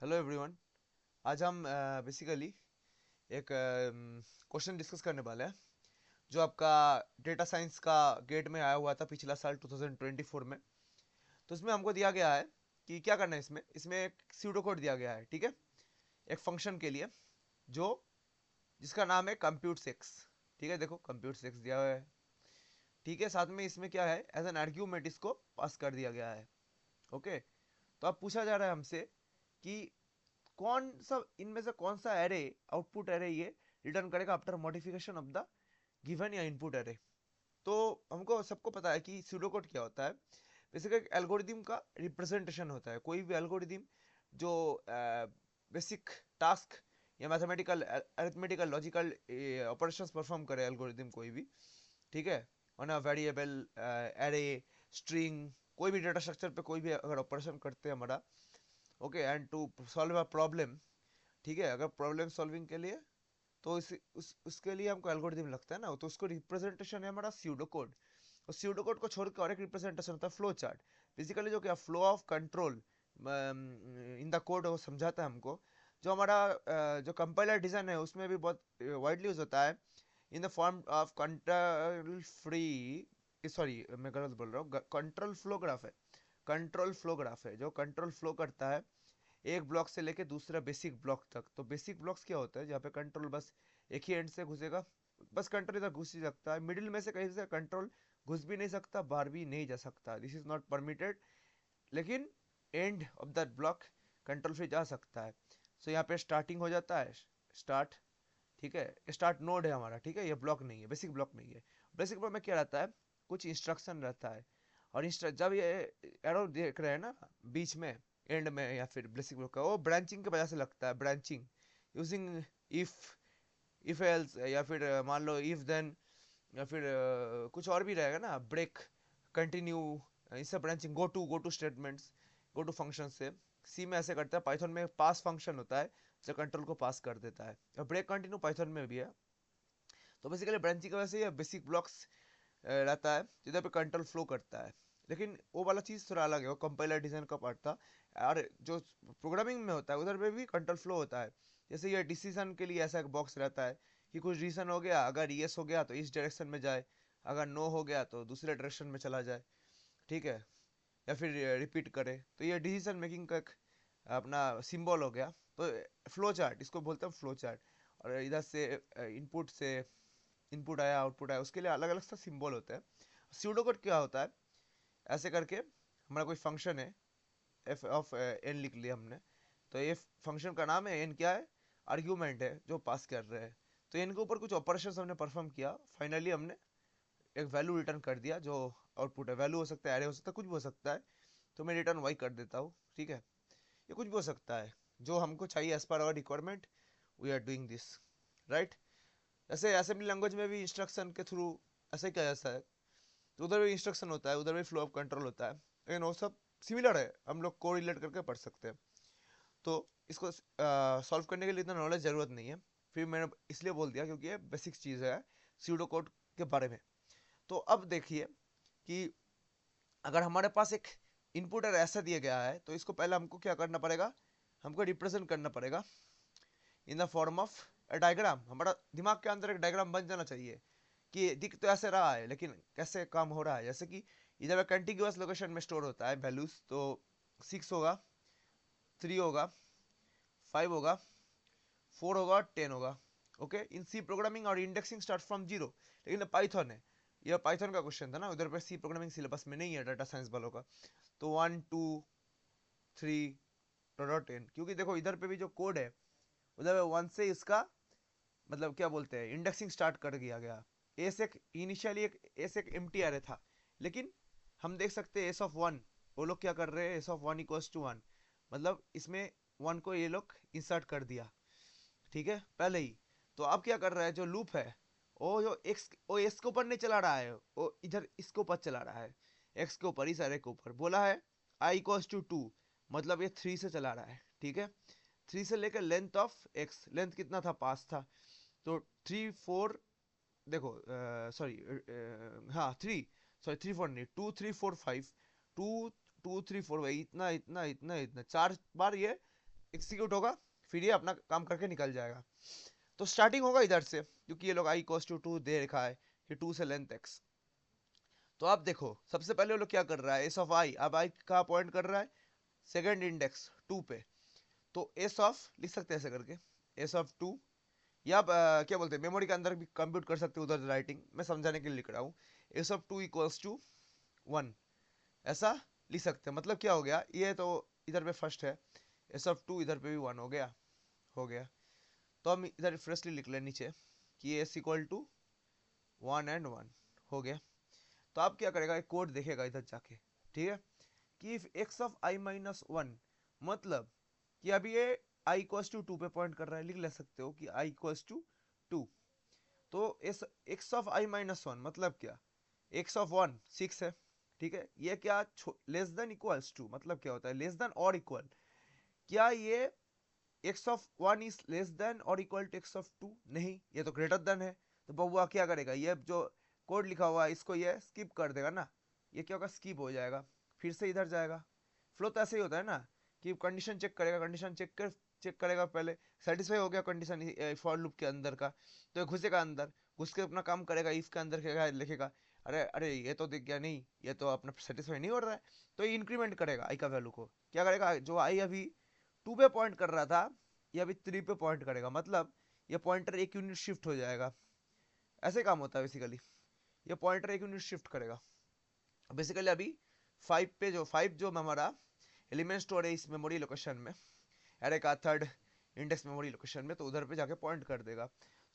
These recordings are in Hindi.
Hello everyone. आज हम बेसिकली एक क्वेश्चन डिस्कस करने वाले हैं जो आपका डेटा साइंस का गेट में आया हुआ था पिछला साल 2024 में। तो इसमें हमको दिया गया है कि क्या करना है। इसमें एक स्यूडो कोड दिया गया है, ठीक है, एक फंक्शन के लिए जो जिसका नाम है कंप्यूट सेक्स। ठीक है, देखो कंप्यूट सेक्स दिया हुआ है, ठीक है। साथ में इसमें क्या है, एज एन आर्ग्यूमेंट इसको पास कर दिया गया है। ओके, तो अब पूछा जा रहा है हमसे कि कौन सा इनमें से कौन सा एरे, आउटपुट एरे ये रिटर्न करेगा after modification of the given या इनपुट एरे। तो हमको सबको पता है कि स्यूडोकोड क्या होता है। बेसिकली एक एल्गोरिदम का रिप्रेजेंटेशन होता है। कोई भी एल्गोरिदम जो बेसिक टास्क या mathematical arithmetical logical operations perform करे, एल्गोरिदम कोई भी, ठीक है, on a variable, array, string, कोई भी डेटा स्ट्रक्चर पे कोई भी अगर ऑपरेशन करते हैं हमारा, okay, and to solve a problem, ठीक है, अगर प्रॉब्लम सॉल्विंग के लिए, तो उसके लिए हमको एल्गोरिथम लगता है ना, तो उसको रिप्रेजेंटेशन है हमारा स्यूडो कोड। और स्यूडो कोड को छोड़ के और एक रिप्रेजेंटेशन होता है फ्लो चार्ट। बेसिकली जो क्या flow of control in the code वो समझाता है हमको। जो हमारा जो कंपाइलर डिजाइन है उसमें भी बहुत वाइडली यूज होता है, in the form of control free, sorry मैं गलत बोल रहा हूँ, कंट्रोल फ्लो ग्राफ है। कंट्रोल फ्लो ग्राफ है जो कंट्रोल फ्लो करता है एक ब्लॉक से लेके दूसरा बेसिक ब्लॉक तक। तो बेसिक ब्लॉक्स क्या होता है, जहाँ पे कंट्रोल बस एक ही एंड से घुसेगा, बस कंट्रोल इधर घुस ही सकता है, मिडिल में से कहीं से कंट्रोल घुस भी नहीं सकता, बाहर भी नहीं जा सकता, दिस इज नॉट परमिटेड। लेकिन end of that block control free जा सकता है। सो यहाँ पे स्टार्टिंग हो जाता है, स्टार्ट, ठीक है, स्टार्ट नोड है हमारा, ठीक है, ये ब्लॉक नहीं है, बेसिक ब्लॉक नहीं है। बेसिक ब्लॉक में क्या रहता है, कुछ इंस्ट्रक्शन रहता है। और जब ये एरो देख रहे हैं ना बीच में, एंड में, या फिर बेसिक ब्लॉक का, वो ब्रांचिंग की वजह से लगता है, branching using if, if else, या फिर मान लो इफ देन, या फिर कुछ और भी रहेगा ना, ब्रेक, कंटिन्यू, इससे branching, go to statements, go to function से। सी में ऐसे करता है, पाइथन में पास फंक्शन होता है जो कंट्रोल को पास कर देता है, और ब्रेक कंटिन्यू पाइथन में भी है। तो बेसिकली ब्रांचिंग की वजह से ये बेसिक ब्लॉक्स रहता है जिधर पे कंट्रोल फ्लो करता है। लेकिन वो वाला चीज़ थोड़ा अलग है, वो कंपाइलर डिजाइन का पार्ट था। और जो प्रोग्रामिंग में होता है उधर पे भी कंट्रोल फ्लो होता है। जैसे ये डिसीजन के लिए ऐसा एक बॉक्स रहता है कि कुछ डिसीजन हो गया, अगर यस हो गया तो इस डायरेक्शन में जाए, अगर नो हो गया तो दूसरे डायरेक्शन में चला जाए, ठीक है, या फिर रिपीट करे। तो ये डिसीजन मेकिंग का एक अपना सिंबल हो गया। तो फ्लो चार्ट इसको बोलते हैं, फ्लो चार्ट। और इधर से इनपुट से इनपुट आया, आउटपुट आया, उसके लिए अलग अलग सा सिंबल होता है। स्यूडो कोड क्या होता है, ऐसे करके हमारा कोई फंक्शन है, एफ ऑफ एन लिख लिया हमने। तो ये फंक्शन का नाम है, एन क्या है, आर्ग्यूमेंट है जो पास कर रहे हैं। तो इनके ऊपर कुछ ऑपरेशन हमने परफॉर्म किया, फाइनली हमने एक वैल्यू रिटर्न कर दिया जो आउटपुट है। वैल्यू हो सकता है, एरे हो सकता है, कुछ भी हो सकता है। तो मैं रिटर्न वाई कर देता हूँ, ठीक है, ये कुछ भी हो सकता है जो हमको चाहिए as per our requirement, we are doing this, right. जैसे असेंबली लैंग्वेज में भी इंस्ट्रक्शन के थ्रू ऐसे क्या जैसा है, तो उधर भी इंस्ट्रक्शन होता है, उधर भी फ्लो ऑफ कंट्रोल होता है, लेकिन वो सब सिमिलर है, हम लोग को रिलेट करके पढ़ सकते हैं। तो इसको सॉल्व करने के लिए इतना नॉलेज ज़रूरत नहीं है। फिर मैंने इसलिए बोल दिया क्योंकि ये बेसिक चीज़ है स्यूडो कोड के बारे में। तो अब देखिए कि अगर हमारे पास एक इनपुट ऐसा दिया गया है, तो इसको पहले हमको क्या करना पड़ेगा, हमको रिप्रेजेंट करना पड़ेगा in the form of diagram. हमारा दिमाग के अंदर एक डायग्राम बन जाना चाहिए कि दिख तो ऐसे रहा है लेकिन कैसे काम हो रहा है। जैसे कि इधर कंटिन्यूअस लोकेशन में स्टोर होता है वैल्यूज, तो 6 होगा, 3 होगा, 5 होगा, 4 होगा, 10 होगा। ओके, इन सी प्रोग्रामिंग और इंडेक्सिंग स्टार्ट फ्रॉम जीरो। लेकिन पाइथन है, यह पाइथन का क्वेश्चन था ना, उधर पे सी प्रोग्रामिंग सिलेबस में नहीं है डाटा साइंस वालों का। तो 1 2 3 डॉट 10, क्योंकि देखो इधर पे भी जो कोड है उधर 1 से इसका मतलब क्या बोलते हैं, इंडेक्सिंग स्टार्ट कर दिया गया। एस एक इनिशियली एक एस एक एम्प्टी एरे था, लेकिन हम देख सकते हैं एस ऑफ वन, वो लोग क्या कर रहे हैं, s of one equals to one, मतलब इसमें वन को ये लोग इंसर्ट कर दिया, ठीक है, पहले ही। तो अब क्या कर रहा है, जो लूप है वो जो एक्स वो एस के ऊपर नहीं चला रहा है, वो इधर इसके ऊपर चला रहा है, एक्स के ऊपर, इस एरे के ऊपर। बोला है आई इक्वल्स टू टू, मतलब ये 3 से चला रहा है, ठीक है। 3 से लेकर लेंथ ऑफ एक्स, लेंथ कितना था, 5 था। तो 3 4, देखो सॉरी, हाँ 3, सॉरी 3 4 नहीं, 2 3 4 5, 2 2 3 4, भाई इतना इतना इतना इतना 4 बार ये एग्जीक्यूट होगा, फिर ये अपना काम करके निकल जाएगा। तो स्टार्टिंग होगा इधर से, क्योंकि ये लोग i इक्वल्स टू 2 दे रखा है कि 2 से लेंथ x। तो आप देखो सबसे पहले वो लोग क्या कर रहा है, s ऑफ i, अब i का पॉइंट कर रहा है सेकंड इंडेक्स 2 पे, तो s ऑफ लिख सकते हैं ऐसे करके, s ऑफ 2, या आप क्या बोलते हैं मेमोरी के अंदर भी कंप्यूट कर सकते हो, उधर राइटिंग मैं समझाने के लिए लिख रहा हूँ, s ऑफ 2 इक्वल्स टू 1, ऐसा लिख सकते हैं। मतलब क्या हो गया, ये तो इधर पे फर्स्ट है, s ऑफ 2 इधर पे भी 1 हो गया। तो हम इधर फ्रेशली लिख लें नीचे कि s इक्वल टू 1 एंड 1 हो गया। तो आप क्या करेगा, एक कोड देखेगा इधर जाके, ठीक है, कि if x of i minus 1, मतलब कि अभी ये i इक्वल्स टू 2 पे पॉइंट कर रहा है, लिख ले सकते हो कि i इक्वल्स टू 2। तो इस x ऑफ i माइनस 1 मतलब क्या, x ऑफ 1 6 है, ठीक है, ये क्या लेस देन इक्वल्स टू, मतलब क्या होता है लेस देन और इक्वल, क्या ये x of 1 is less than और इक्वल टू x ऑफ 2, नहीं, ये तो ग्रेटर देन है। तो बबुआ क्या करेगा, ये जो कोड लिखा हुआ है इसको ये स्किप कर देगा ना, ये क्या होगा स्किप हो जाएगा, फिर से इधर जाएगा। फ्लो तो ऐसे ही होता है ना, कि कंडीशन चेक करेगा, कंडीशन चेक करेगा, पहले सेटिस्फाई हो गया कंडीशन फॉर लूप के अंदर का, तो ये घुसेगा अंदर, घुस के अपना काम करेगा, इफ के अंदर लिखेगा, अरे अरे ये तो दिख गया, नहीं ये तो अपना सेटिस्फाई नहीं हो रहा है, तो ये इंक्रीमेंट करेगा आई का वैल्यू को, क्या करेगा, जो आई अभी 2 पे पॉइंट कर रहा था ये अभी 3 पे पॉइंट करेगा, मतलब ये पॉइंटर एक यूनिट शिफ्ट हो जाएगा। ऐसे काम होता है बेसिकली, ये पॉइंटर एक यूनिट शिफ्ट करेगा। बेसिकली अभी 5 जो हमारा एलिमेंट स्टोर है इस मेमोरी लोकेशन में, एरे का थर्ड इंडेक्स मेमोरी लोकेशन में, तो उधर पे जाके पॉइंट कर देगा।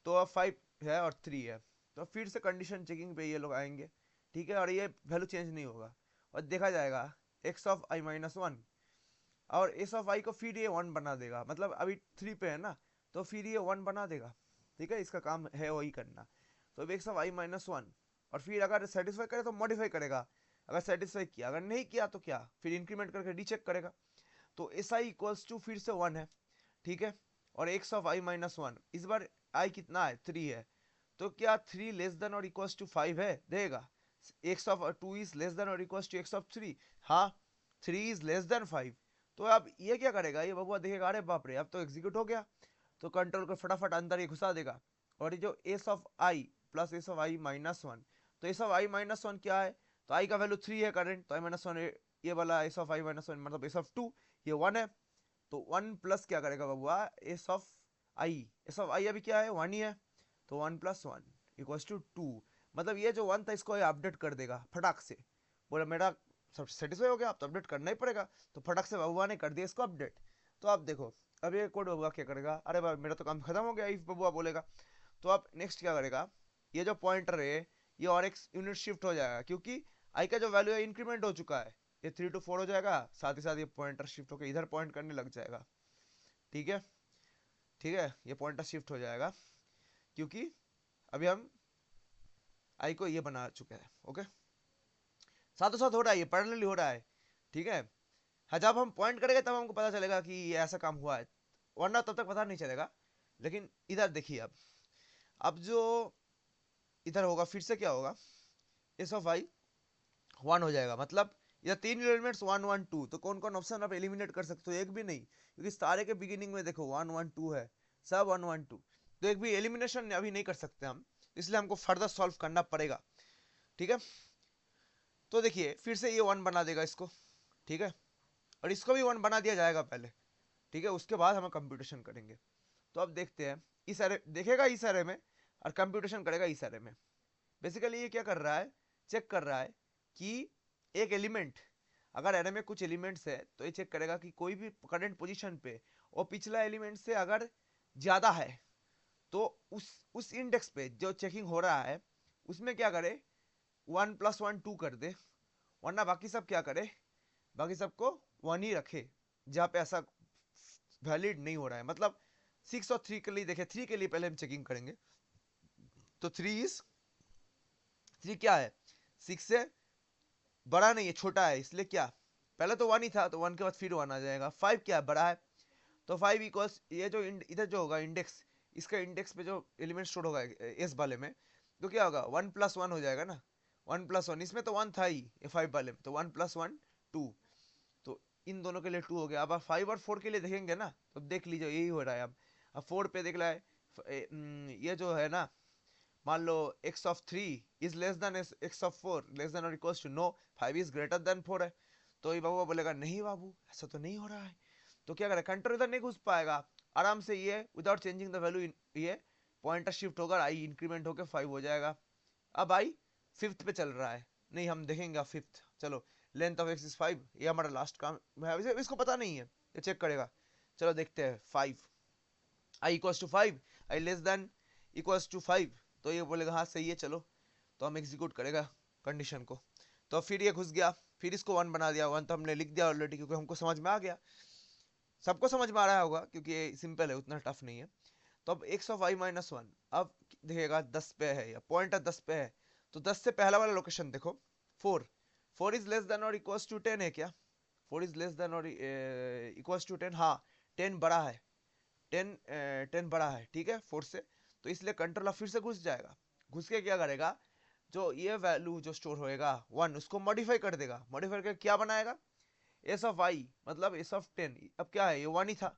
तो अब 5 है और 3 है, तो फिर से कंडीशन चेकिंग पे ये लोग आएंगे, ठीक है, और ये वैल्यू चेंज नहीं होगा, और देखा जाएगा x ऑफ i माइनस 1, और s ऑफ i को फिर ये 1 बना देगा, मतलब अभी 3 पे है ना, तो फिर ये 1 बना देगा, ठीक है, इसका काम है वही करना। तो x ऑफ i माइनस 1, और फिर अगर सेटिस्फाई करे तो मॉडिफाई करेगा, अगर सेटिस्फाई किया, अगर नहीं किया तो क्या, फिर इंक्रीमेंट करके रीचेक करेगा। तो एस आई इक्वल्स टू फिर से 1 है, ठीक है, और एक्स ऑफ आई माइनस 1, इस बार आई कितना है 3 है, तो क्या 3 लेस देन और इक्वल्स टू 5 है, देगा x of 2 is less than और इक्वल्स टू एक्स ऑफ 3, हाँ 3 इज लेस देन 5। तो अब ये क्या करेगा, ये बबुआ देखेगा, अरे बाप रे अब तो एग्जीक्यूट हो गया, तो कंट्रोल को फटाफट अंदर ये घुसा देगा, और ये जो S of I plus S of I minus 1, तो एस ऑफ आई माइनस 1 क्या है, तो आई का वैल्यू 3 है करंट, तो आई माइनस 1, ये वाला एस ऑफ आई माइनस 1 मतलब एस ऑफ 2, ये 1 है, तो 1 प्लस क्या करेगा बबुआ S of I, S of I अभी क्या है 1 ही है, तो 1 प्लस 1 इक्वल्स टू 2, मतलब ये जो 1 था इसको अपडेट कर देगा फटाक से, बोला मेरा सब सेटिस्फाई हो गया, अब तो अपडेट करना ही पड़ेगा, तो फटाक से बबुआ ने कर दिया इसको अपडेट। तो आप देखो अब ये कोड बबुआ क्या करेगा, अरे भाई मेरा तो काम खत्म हो गया इफ बबुआ बोलेगा। तो आप नेक्स्ट क्या करेगा, ये जो पॉइंटर है ये और एक यूनिट शिफ्ट हो जाएगा, क्योंकि आई का जो वैल्यू है इंक्रीमेंट हो चुका है, ये 3 to 4 हो जाएगा, साथ ही साथ ये पॉइंटर शिफ्ट होकर इधर पॉइंट करने लग जाएगा, ठीक है, ठीक है, ये पॉइंटर शिफ्ट हो जाएगा, क्योंकि अभी हम आई को ये बना चुके हैं, ओके, साथों साथ हो रहा है, ये पैरेलली हो रहा है, ठीक है। हाँ जब हम पॉइंट करेंगे तब हमको पता चलेगा कि ये ऐसा काम हुआ है, वरना तब तक पता नहीं चलेगा। लेकिन इधर देखिए अब जो इधर होगा फिर से क्या होगा, एस ऑफ आई 1 हो जाएगा, मतलब ये 3 एलिमेंट्स 1 1 2, तो कौन कौन ऑप्शन आप एलिमिनेट कर सकते हो, एक भी नहीं, क्योंकि सारे के बिगिनिंग में देखो 1 1 2 है, सब 1 1 2, तो एक भी एलिमिनेशन अभी नहीं कर सकते हम, इसलिए हमको फर्दर सॉल्व करना पड़ेगा, ठीक है। तो देखिए फिर से ये 1 बना देगा इसको, ठीक है, और इसको भी 1 बना दिया जाएगा पहले, ठीक है, उसके बाद हम कंप्यूटेशन करेंगे। तो अब देखते हैं इस एरे देखेगा इस एरे में, और कंप्यूटेशन करेगा इस एरे में। बेसिकली ये क्या कर रहा है, चेक कर रहा है कि एक एलिमेंट, अगर एरे में कुछ एलिमेंट्स है तो ये चेक करेगा कि कोई भी करंट पोजीशन पे और पिछला एलिमेंट से अगर ज्यादा है, तो उस इंडेक्स पे जो चेकिंग हो रहा है उसमें क्या करे 1 प्लस 1 2 कर दे, वरना बाकी सब क्या करे, बाकी सबको 1 ही रखे, जहाँ पे ऐसा वैलिड नहीं हो रहा है, मतलब 6 और 3 के लिए देखे, 3 के लिए पहले हम चेकिंग करेंगे, तो 3 क्या है 6 से बड़ा नहीं है, छोटा है, इसलिए क्या पहले तो 1 ही था, तो 1 के बाद फिर 1 आ जाएगा। 5 क्या है बड़ा है, तो 5 इक्वल्स ये जो इधर जो होगा इंडेक्स, इसका इंडेक्स पे जो एलिमेंट स्टोर होगा एस वाले में, तो क्या होगा 1 प्लस 1 हो जाएगा ना, 1 प्लस 1, इसमें तो 1 था ही ये 5 वाले में, तो 1 प्लस 1 2, तो इन दोनों के लिए 2 हो गया। अब आप 5 और 4 के लिए देखेंगे ना, तो देख लीजिए यही हो रहा है। अब 4 पे देख रहा है, ये जो है ना, मान लो x of 3 is less than x of 4, less than और equals to no 5 is greater than 4 है। तो ये बाबू बोलेगा नहीं बाबू ऐसा तो नहीं हो रहा है। तो क्या करें, कंट्रोल इधर नहीं घुस पाएगा, आराम से ये विदाउट चेंजिंग द वैल्यू ये पॉइंटर शिफ्ट होगा, आई इंक्रीमेंट होकर 5 हो जाएगा। अब आई फिफ्थ पे चल रहा है, नहीं हम देखेंगे फिफ्थ। चलो लेंथ ऑफ एक्स इज 5, ये हमारा लास्ट काम है, इसको पता नहीं है, ये चेक करेगा। चलो देखते हैं 5, I equals to 5, I less than equals to 5, तो ये बोलेगा हाँ सही है चलो, तो हम एग्जीक्यूट करेगा कंडीशन को। तो फिर ये घुस गया, फिर इसको 1 बना दिया, 1 तो हमने लिख दिया ऑलरेडी क्योंकि हमको समझ में आ गया, सबको समझ में आ रहा होगा क्योंकि ये सिंपल है, उतना टफ नहीं है। तो अब एक्स ऑफ आई माइनस 1, अब देखिएगा 10 पे है, या पॉइंटर 10 पे है, तो 10 से पहला वाला लोकेशन देखो 4, 4 इज लेस देन और इक्वल्स टू 10 है क्या, 4 इज लेस देन और इक्वल्स टू 10, हाँ 10 बड़ा है, 10 बड़ा है ठीक है 4 से, तो इसलिए कंट्रोलर फिर से घुस जाएगा, घुस के क्या करेगा, जो ये वैल्यू जो स्टोर होएगा 1 उसको मॉडिफाई कर देगा, मॉडिफाई करके क्या बनाएगा, एस ऑफ आई मतलब एस ऑफ 10, अब क्या है ये 1 ही था,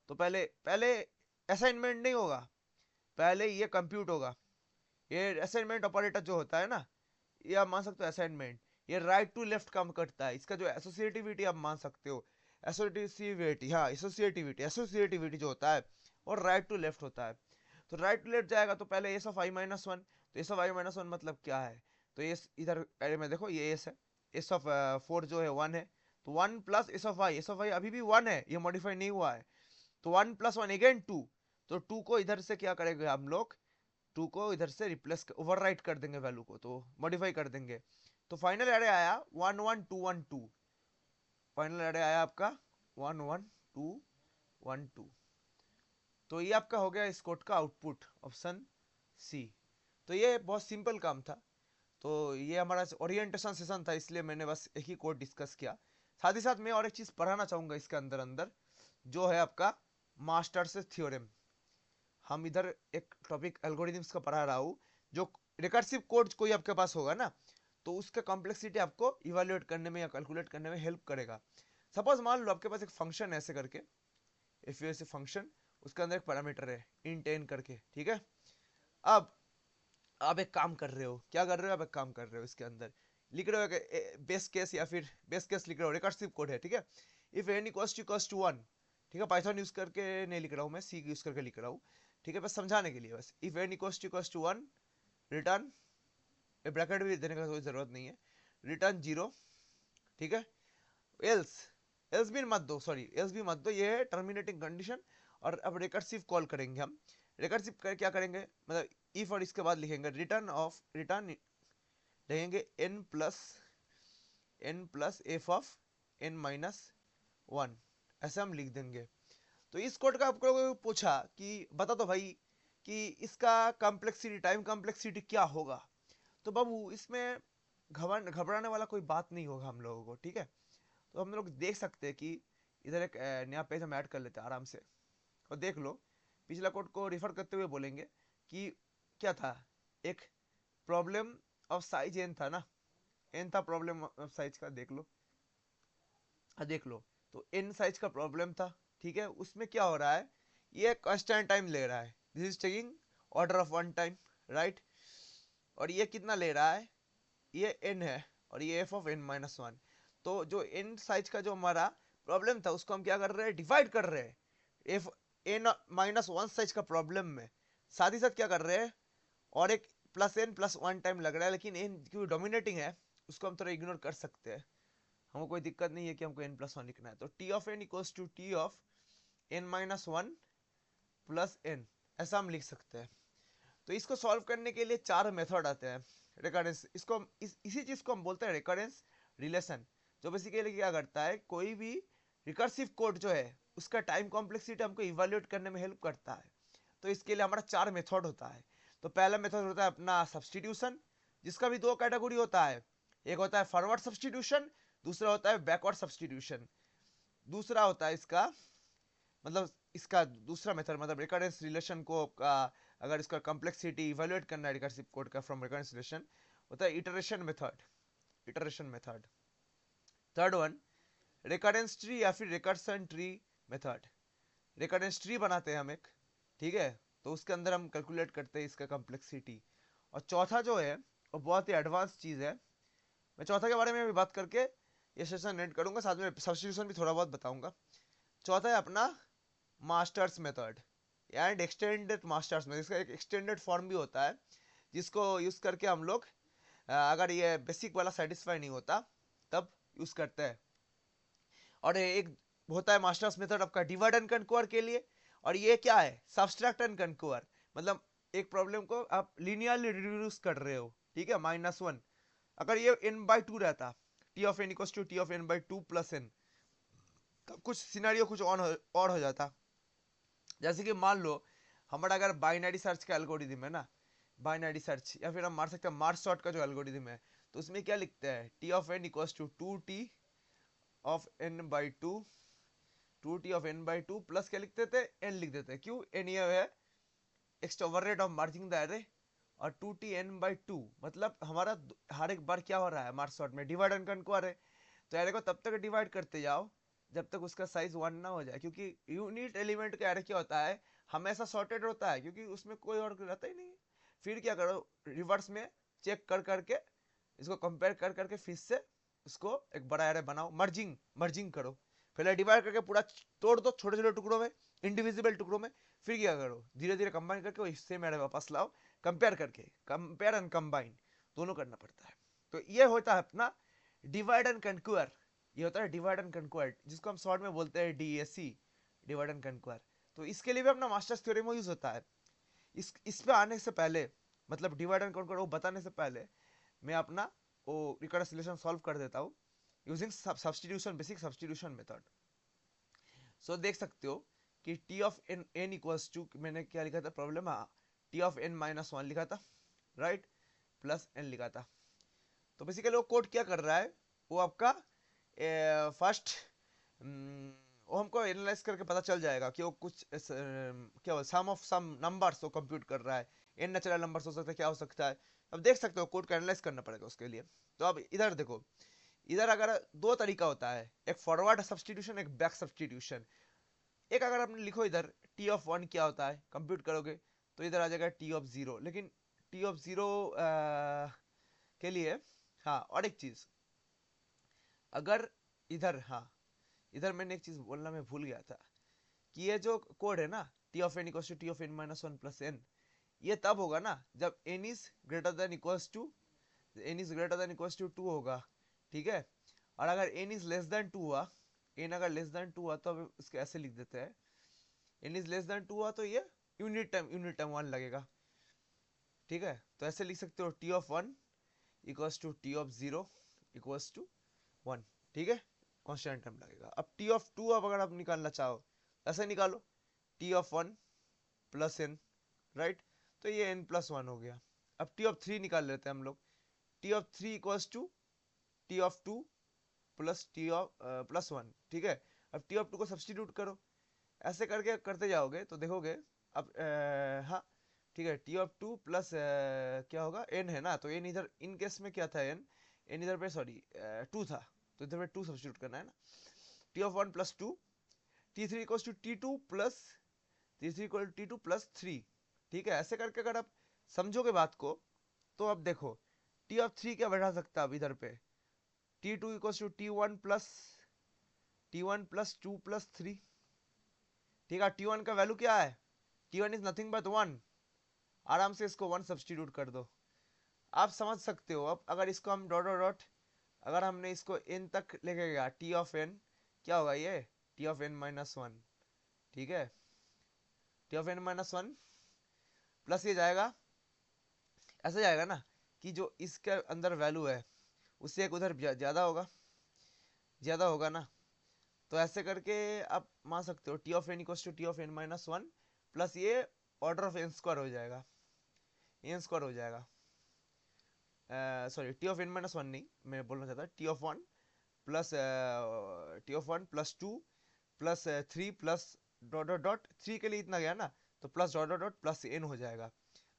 तो पहले पहले असाइनमेंट नहीं होगा, पहले ये कंप्यूट होगा। ये असाइनमेंट ऑपरेटर जो होता है ना, ये आप मान सकते हो असाइनमेंट, ये राइट टू लेफ्ट काम करता है, इसका जो एसोसिएटिविटी आप मान सकते हो, एसोसिएटिविटी, हाँ एसोसिएटिविटी, एसोसिएटिविटी जो होता है और राइट टू लेफ्ट होता है। तो राइट टू लेफ्ट जाएगा तो पहले एस ऑफ आई माइनस 1, तो एस ऑफ आई माइनस 1 मतलब क्या है, तो ये इधर पहले में देखो ये एस है, एस ऑफ 4 जो है 1 है, तो 1 plus S of I, S of I अभी भी 1 है, ये मॉडिफाई नहीं हुआ है, तो 1 प्लस 1 अगेन 2, तो 2 को इधर से क्या करेंगे हम लोग, 2 को इधर से रिप्लेस ओवरराइट कर देंगे वैल्यू को, तो मॉडिफाई कर देंगे, तो फाइनल एरे आया 1 1 2 1 2, फाइनल एरे आया आपका 1 1 2 1 2, तो ये आपका हो गया इस कोड का आउटपुट, ऑप्शन सी। तो ये बहुत सिंपल काम था, तो ये हमारा ओरिएंटेशन सेशन था, इसलिए मैंने बस एक ही कोड डिस्कस किया। साथ ही साथ मैं और एक चीज पढ़ाना चाहूंगा इसके अंदर अंदर, जो है आपका मास्टर्स थ्योरम। हम इधर एक टॉपिक एल्गोरिथम्स का पढ़ा रहा हूँ, जो रिकर्सिव कोड कोई आपके पास होगा ना, तो उसका कॉम्प्लेक्सिटी आपको इवेल्युएट करने में या कैलकुलेट करने में हेल्प करेगा। सपोज मान लो आपके पास एक फंक्शन है ऐसे करके, इफ यू ऐसे फंक्शन, उसके अंदर एक पैरामीटर है इंट n करके, ठीक है। अब आप एक काम कर रहे हो, क्या कर रहे हो, आप एक काम कर रहे हो, इसके अंदर लिख रहे हो बेस केस, या फिर बेस केस लिख रहे हो, रिकर्सिव कोड है ठीक है, इफ n इक्वल्स टू 1, ठीक है, पाइथन यूज करके नहीं लिख रहा हूँ मैं, सी यूज करके लिख रहा हूँ, ठीक है, बस समझाने के लिए, बस if n equals to 1 return, bracket भी देने का कोई जरूरत नहीं है, रिटर्न 0, ठीक है, एल्स, एल्स भी मत दो, सॉरी एल्स भी मत दो, ये है टर्मिनेटिंग कंडीशन। और अब रिकर्सिव कॉल करेंगे हम, रिकर्सिव कर क्या करेंगे, मतलब इफ और इसके बाद लिखेंगे रिटर्न ऑफ, रिटर्न लिखेंगे n plus f of n minus 1, ऐसे हम लिख देंगे। तो इस कोड का आपको पूछा कि बता दो भाई कि इसका कॉम्प्लेक्सिटी, टाइम कॉम्प्लेक्सिटी क्या होगा, तो बाबू इसमें घबराने वाला कोई बात नहीं होगा हम लोगों को, ठीक है। तो हम लोग देख सकते हैं कि इधर एक नया पेज हम ऐड कर लेते हैं आराम से, और देख लो पिछला कोड को रिफर करते हुए बोलेंगे कि क्या था, एक प्रॉब्लम ऑफ साइज एन था ना, एन था प्रॉब्लम ऑफ साइज का, देख लो, देख लो, तो एन साइज का प्रॉब्लम था, ठीक है, उसमें क्या हो रहा है, ये कांस्टेंट टाइम ले रहा है, this is taking order of 1 time, right, और ये कितना ले रहा है, ये एन है, और ये एफ ऑफ एन माइनस 1, तो जो एन साइज का जो हमारा प्रॉब्लम था उसको हम क्या कर रहे हैं, डिवाइड कर रहे हैं एफ एन माइनस 1 साइज का प्रॉब्लम में, साथ ही साथ क्या कर रहे हैं, और एक प्लस एन प्लस 1 टाइम लग रहा है, लेकिन एन क्योंकि डोमिनेटिंग है उसको हम थोड़ा इग्नोर कर सकते हैं, हमको कोई दिक्कत नहीं है कि हमको एन प्लस 1 लिखना है, तो t of n equals to t of n minus 1 plus n, ऐसा हम लिख सकते हैं। तो इसको सॉल्व करने के लिए 4 मेथड आते हैं, रिकरेंस, इसको इसी चीज को हम बोलते हैं रिकरेंस रिलेशन, जो बेसिकली क्या करता है, कोई भी रिकर्सिव कोड जो है उसका टाइम कॉम्प्लेक्सिटी हमको इवेल्युएट करने में हेल्प करता है। तो इसके लिए हमारा 4 मेथड होता है। तो पहला मेथड होता है अपना सब्सटीट्यूशन, जिसका भी 2 कैटेगरी होता है, एक होता है फॉरवर्ड सब्सटीट्यूशन, दूसरा होता है बैकवर्ड सब्सटीट्यूशन। दूसरा होता है इसका मतलब इसका दूसरा मेथड, मतलब रिकरेंस रिलेशन को अगर इसका कॉम्प्लेक्सिटी इवेल्युएट करना है रिकर्सिव कोड का फ्रॉम रिकरेंस रिलेशन, होता है iteration method, iteration method. Third one recurrence tree या फिर recursion tree method. Recurrence tree बनाते हैं हम एक, ठीक है, तो उसके अंदर हम कैलकुलेट करते हैं इसका कॉम्प्लेक्सिटी। और चौथा जो है वो बहुत ही एडवांस चीज़ है, मैं चौथा के बारे में भी बात करके ये सेशन एंड करूंगा, साथ में सब्स्टिट्यूशन भी थोड़ा बहुत बताऊंगा। चौथा है अपना masters method and extended masters method. इसका एक एक्सटेंडेड फॉर्म भी होता है जिसको यूज करके हम लोग अगर ये बेसिक वाला सेटिस्फाई नहीं होता तब यूज करते हैं। और एक होता है मास्टर्स मेथड आपका डिवाइड एंड कन्क्वायर के लिए, और ये क्या है, सब्सट्रैक्ट एंड कन्क्वायर। मतलब एक प्रॉब्लम को आप लिनियरली रिड्यूस कर रहे हो, ठीक है, -1। अगर ये n/2 रहता, t of n equals to t of n/2 plus n, तब कुछ सिनेरियो कुछ और हो जाता। जैसे कि मान लो हमारा अगर बाइनरी सर्च का एल्गोरिथम है ना, बाइनरी सर्च, या फिर हम मार सकते हैं मार्च सॉर्ट का जो एल्गोरिथम है, तो उसमें क्या लिखते हैं, t of n equals to 2t of n/2, 2t of n/2 plus क्या लिखते थे, n लिख देते हैं। क्यों, n ये है extra work rate of merging the array, और 2t n/2 मतलब हमारा हर एक बार क्या हो रहा है मार्च शॉर्ट में, डिवाइड एंड कन्क्वायर है। तो एरे को तब तक डिवाइड करते जाओ जब तक उसका साइज 1 ना हो जाए, क्योंकि यूनिट एलिमेंट का एरे क्या होता है, हमेशा सॉर्टेड होता है, क्योंकि उसमें कोई और रहता ही नहीं है। फिर क्या करो, रिवर्स में चेक कर करके इसको कंपेयर कर करके फिर से इसको एक बड़ा एरे बनाओ, मर्जिंग मर्जिंग करो। पहले डिवाइड करके पूरा तोड़ दो छोटे छोटे टुकड़ों में, इंडिविजिबल टुकड़ों में। फिर क्या करो, धीरे धीरे कंबाइन करके वो सेम एरे वापस लाओ, कंपेयर करके, कंपेयर एंड कंबाइन दोनों करना पड़ता है। तो ये होता है अपना डिवाइड एंड कन्क्वायर, ये होता है डिवाइड एंड कन्क्वायर, जिसको हम शॉर्ट में बोलते हैं डीएसी, डिवाइड एंड कन्क्वायर। तो इसके लिए भी अपना मास्टर्स थ्योरम यूज होता है। इस पे आने से पहले, मतलब डिवाइड एंड कन्क्वायर वो बताने से पहले, मैं अपना वो रिकरेंस रिलेशन सॉल्व कर देता हूँ using substitution, basic substitution method. So देख सकते हो कि t of n equals to, मैंने क्या लिखा था प्रॉब्लम, हाँ, t ऑफ n-1 लिखा था, राइट, प्लस n लिखा था। तो बेसिकली वो कोड क्या कर रहा है, वो आपका फर्स्ट वो हमको एनालाइज करके पता चल जाएगा कि वो कुछ क्या सम ऑफ सम नंबर्स वो कंप्यूट कर रहा है, n नेचुरल नंबर्स हो सकता है, क्या हो सकता है। अब देख सकते हो कोड को एनालाइज करना पड़ेगा उसके लिए। तो अब इधर देखो, इधर अगर दो तरीका होता है, एक फॉरवर्ड सब्स्टिट्यूशन, एक बैक सब्स्टिट्यूशन। एक अगर आपने लिखो इधर t ऑफ 1 क्या होता है, कंप्यूट करोगे तो इधर आ जाएगा t ऑफ 0, लेकिन t ऑफ 0 के लिए, हाँ, और एक चीज, अगर इधर, हाँ, इधर मैंने एक चीज बोलना मैं भूल गया था, कि ये जो कोड है ना, t of n equals to t of n-1 plus n, ये तब होगा ना जब n is greater than equals to, n is greater than equals to 2 होगा, ठीक है। और अगर n इज लेस देन 2 हुआ, n अगर लेस देन 2 हुआ तो अब इसको ऐसे लिख देते हैं, n इज लेस देन 2 हुआ तो ये यूनिट टाइम 1 लगेगा, ठीक है। तो ऐसे लिख सकते हो t of 1 equals to t of 0 equals to 1, ठीक है, कांस्टेंट टाइम लगेगा। अब t ऑफ 2 अब अगर आप निकालना चाहो ऐसे निकालो, t of 1 plus n, right, तो ये n प्लस 1 हो गया। अब t ऑफ 3 निकाल लेते हैं हम लोग, t of 3 equals to t of 2 plus t of plus 1, ठीक है। अब t ऑफ 2 को सब्स्टिट्यूट करो, ऐसे करके करते जाओगे तो देखोगे। अब हाँ, ठीक है, t ऑफ 2 प्लस क्या होगा, n है ना, तो n इधर इन केस में क्या था, n इधर पे सॉरी 2 था, तो इधर पे 2 सब्स्टिट्यूट करना है ना। t of 1 plus 2, t3 equals to t2 plus, t3 equal t2 plus 3, ठीक है। ऐसे करके अगर आप समझोगे बात को तो अब देखो t ऑफ 3 क्या बैठा सकता है अब इधर पे, t2 equals to t1 plus 2 plus 3, ठीक है। t1 का वैल्यू क्या है, t1 इज नथिंग बट 1, आराम से इसको 1 सब्स्टिट्यूट कर दो, आप समझ सकते हो। अब अगर इसको हम डॉट डॉट डॉट, अगर हमने इसको n तक लेके गया, t ऑफ n क्या होगा, ये t ऑफ n-1, ठीक है, t ऑफ n-1 प्लस ये जाएगा, ऐसे जाएगा ना कि जो इसके अंदर वैल्यू है उससे एक उधर ज्यादा होगा ना। तो ऐसे करके आप मान सकते हो t of n equals to t of n-1 plus ये ऑर्डर ऑफ n स्क्वायर हो जाएगा, n स्क्वायर हो जाएगा, सॉरी t ऑफ n-1 नहीं, मैं बोलना चाहता t of 1 plus t of 1 plus 2 plus 3 plus dot dot dot 3 के लिए इतना गया ना, तो plus dot dot dot plus n हो जाएगा।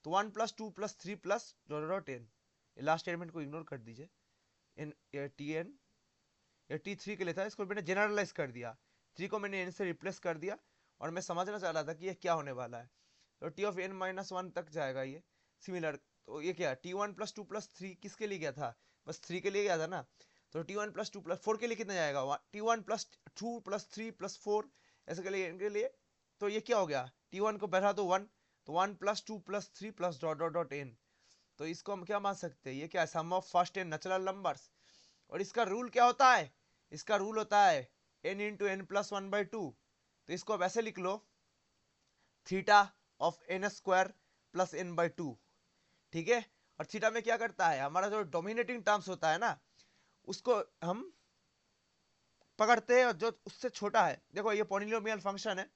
तो 1 plus 2 plus 3 plus dot dot n, last element को इग्नोर कर दीजिए, n t n ये T3 के लिए था, इसको मैंने जनरलाइज कर दिया, 3 को मैंने n से रिप्लेस कर दिया, और मैं समझना चाह रहा था कि ये क्या होने वाला है। तो t ऑफ n-1 तक जाएगा ये सिमिलर। तो ये क्या, T1+2+3 किसके लिए गया था, बस 3 के लिए गया था ना। तो T1+2+4 के लिए कितना जाएगा, T1+2+3+4 ऐसे के लिए, इनके लिए। तो ये क्या हो गया, T1 को बढ़ा दो 1, तो 1+2+3 plus dot dot dot n। तो इसको हम क्या मान सकते हैं, ये क्या है, sum of first N natural numbers. और इसका रूल क्या होता है, इसका रूल होता है n इंटू एन प्लस 1/2। तो इसको अब ऐसे लिख लो, theta of n square plus n/2, ठीक है। और थीटा में क्या करता है, हमारा जो डोमिनेटिंग टर्म्स होता है ना, उसको हम पकड़ते हैं, और जो उससे छोटा है, देखो ये पॉलिनोमियल फंक्शन है,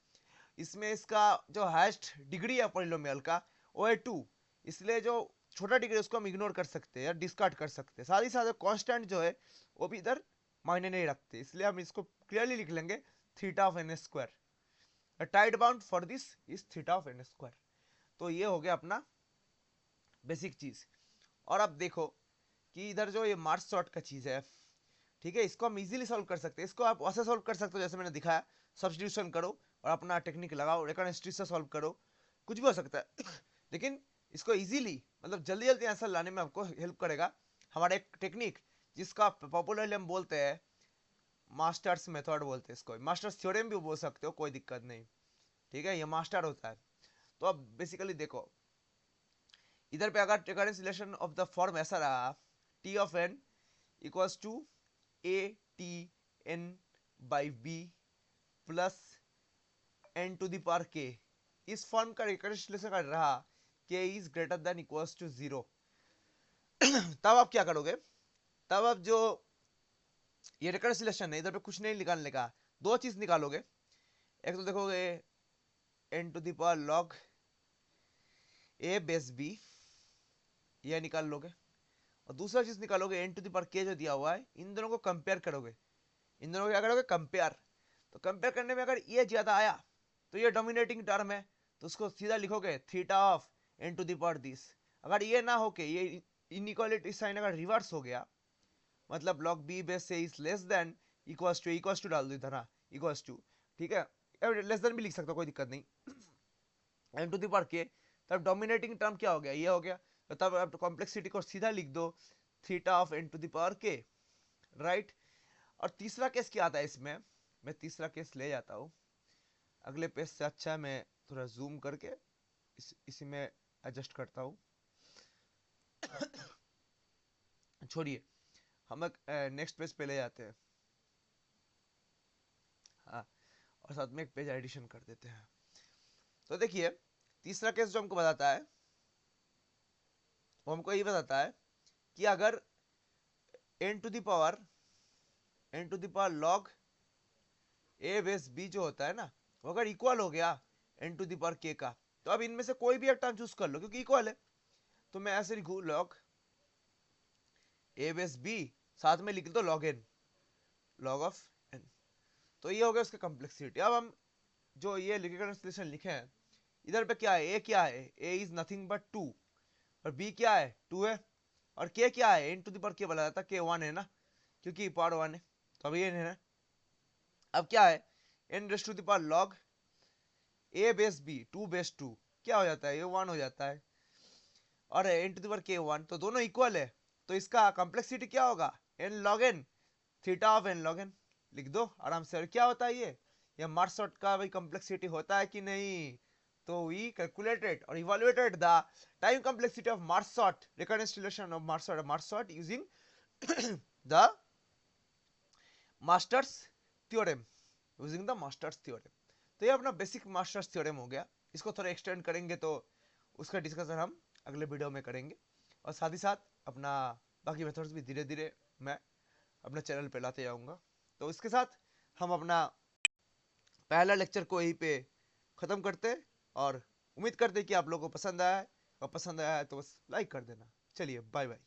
इसमें इसका जो हाईएस्ट डिग्री है पॉलिनोमियल का वो है 2, इसलिए जो छोटा डिग्री उसको हम इग्नोर कर सकते हैं या डिस्कार्ड कर सकते हैं। साथ ही साथ कांस्टेंट जो है वो भी इधर मायने नहीं रखते, इसलिए हम इसको क्लियरली लिख लेंगे theta of n square, tight bound for this is theta of n square. तो ये हो गया अपना बेसिक चीज। और अब देखो कि इधर जो ये मार्क्स शॉर्ट का चीज है, ठीक है, इसको हम इजीली सॉल्व कर सकते हैं। इसको आप ऐसे सॉल्व कर सकते हो जैसे मैंने दिखाया, सब्स्टिट्यूशन करो और अपना टेक्निक लगाओ, रेकॉर्ड से सॉल्व करो, कुछ भी हो सकता है लेकिन इसको इजीली, मतलब जल्दी जल्दी आंसर लाने में आपको हेल्प करेगा हमारा एक टेक्निक, जिसका पॉपुलरली हम बोलते हैं मास्टर्स मेथड बोलते हैं इसको, मास्टर्स थ्योरम भी बोल सकते हो, कोई दिक्कत नहीं, ठीक है, ये मास्टर होता है। तो अब बेसिकली देखो, इधर पे अगर recurrence relation of the form ऐसा रहा, t of n equals to a t n by b plus n to the power k, इस फॉर्म का रिकरेंस रिलेशन अगर रहा k is greater than equals to 0, तब आप क्या करोगे, तब आप जो ये रिकरेंस रिलेशन है, इधर पे कुछ नहीं निकालने का, दो चीज निकालोगे। एक तो देखोगे n to the power log a base b, ये निकाल लोगे, और दूसरा चीज निकालोगे एन टू द पावर के जो दिया हुआ है, इन दोनों को कंपेयर करोगे, इन दोनों को क्या करोगे, कंपेयर। तो कंपेयर करने में अगर ये ज्यादा आया तो ये डोमिनेटिंग टर्म है, तो उसको सीधा लिखोगे theta of n to the power this. अगर ये ना होके ये इनइक्वालिटी साइन अगर रिवर्स हो गया, मतलब लॉग बी बेस से is less than equals to डाल दो इधर, इक्वल्स टू, ठीक है, लेस देन भी लिख सकते हो, कोई दिक्कत नहीं, एन टू द पावर के, तब डोमिनेटिंग टर्म क्या हो गया, ये हो गया। तो तब आप कॉम्प्लेक्सिटी को सीधा लिख दो theta of n to the power k, right. और तीसरा केस क्या आता है इसमें, मैं तीसरा केस ले जाता हूँ अगले पेज से, अच्छा मैं थोड़ा जूम करके इसी में एडजस्ट करता हूँ छोड़िए, हम नेक्स्ट पेज पे ले जाते हैं, हाँ, और साथ में एक पेज एडिशन कर देते हैं। तो देखिए तीसरा केस जो हमको बताता है, वो हमको ये बताता है कि अगर n to the power log a base b जो होता है ना, वो अगर इक्वल हो गया n to the power k का, तो अब इनमें से कोई भी एक टर्म चूज कर लो क्योंकि इक्वल है। तो मैं ऐसे लिखू लॉग ए बेस बी, साथ में लिख दो log n, log of n. तो ये हो गया उसका कॉम्प्लेक्सिटी। अब हम जो ये रिकॉन्सिलेशन लिखे हैं, इधर पे क्या है, ए क्या है, ए इज नथिंग बट 2, और बी क्या है 2 है, और के क्या है, इन टू द पावर के बोला जाता है, के 1 है ना, क्योंकि पावर 1 है, तो अब ये है ना। अब क्या है, n raise to the power log a base b 2 base 2, क्या हो जाता है, ये 1 हो जाता है, और एन टू द पावर के 1, तो दोनों इक्वल है। तो इसका कॉम्प्लेक्सिटी क्या होगा, n log n theta of n log n, लिख दो आराम से। और क्या होता है ये मार्सॉट का भाई कॉम्प्लेक्सिटी होता है कि नहीं, तो वी कैलकुलेटेड और evaluated the time complexity of merge sort, reconciliation of merge sort using the masters theorem, using the masters theorem. तो ये अपना बेसिक मास्टर्स थ्योरम हो गया, इसको थोड़ा एक्सटेंड करेंगे तो उसका डिस्कशन हम अगले वीडियो में करेंगे, और साथ ही साथ अपना बाकी मेथड्स भी धीरे धीरे मैं अपने चैनल पे लाते जाऊंगा। तो इसके साथ हम अपना पहला लेक्चर को यहीं पे ख़त्म करते, और उम्मीद करते कि आप लोगों को पसंद आया है, और पसंद आया है तो बस लाइक कर देना। चलिए बाय बाय।